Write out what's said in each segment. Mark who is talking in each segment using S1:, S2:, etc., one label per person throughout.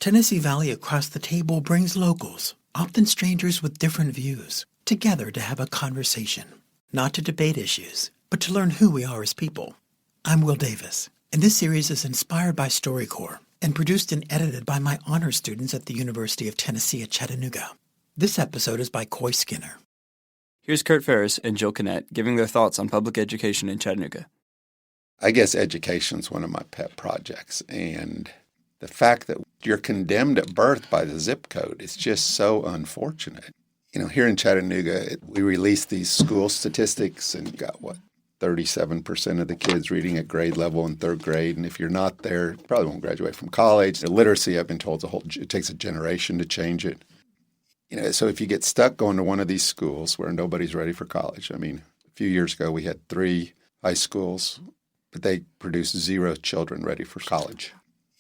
S1: Tennessee Valley across the table brings locals, often strangers with different views, together to have a conversation, not to debate issues, but to learn who we are as people. I'm Will Davis, and this series is inspired by StoryCorps and produced and edited by my honors students at the University of Tennessee at Chattanooga. This episode is by Koy Skinner.
S2: Here's Kurt Ferris and Jill Kinnett giving their thoughts on public education in Chattanooga.
S3: I guess education's one of my pet projects, and the fact that you're condemned at birth by the zip code is just so unfortunate. You know, here in Chattanooga, we released these school statistics and got, 37% of the kids reading at grade level in third grade. And if you're not there, you probably won't graduate from college. The literacy, I've been told, it takes a generation to change it. You know, so if you get stuck going to one of these schools where nobody's ready for college, I mean, a few years ago we had 3 high schools, but they produced 0 children ready for college.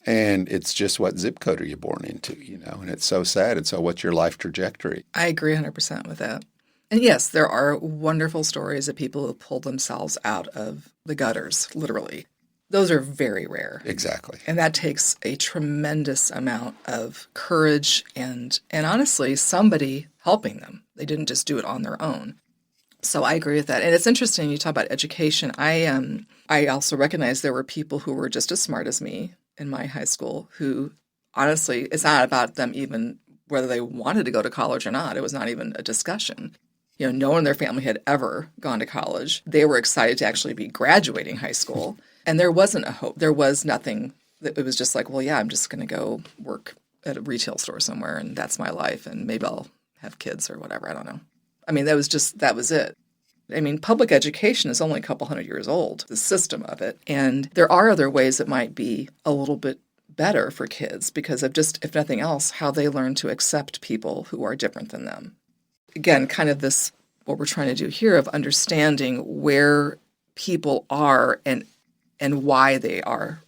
S3: And it's just what zip code are you born into, you know, and it's so sad. And so what's your life trajectory?
S4: I agree 100% with that. And yes, there are wonderful stories of people who pulled themselves out of the gutters, literally. Those are very rare.
S3: Exactly.
S4: And that takes a tremendous amount of courage and honestly, somebody helping them. They didn't just do it on their own. So I agree with that. And it's interesting, you talk about education. I also recognize there were people who were just as smart as me in my high school who, honestly, it's not about them even whether they wanted to go to college or not. It was not even a discussion. You know, no one in their family had ever gone to college. They were excited to actually be graduating high school. And there wasn't a hope. There was nothing. It was just like, well, yeah, I'm just going to go work at a retail store somewhere, and that's my life, and maybe I'll have kids or whatever. I don't know. I mean, that was it. I mean, public education is only a couple hundred years old, the system of it. And there are other ways that might be a little bit better for kids because of just, if nothing else, how they learn to accept people who are different than them. Again, kind of this, what we're trying to do here of understanding where people are and why they are.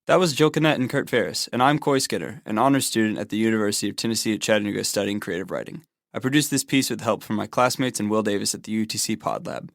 S2: That was Jill Kinnett and Kurt Ferris, and I'm Koy Skinner, an honors student at the University of Tennessee at Chattanooga studying creative writing. I produced this piece with help from my classmates and Will Davis at the UTC PodLab.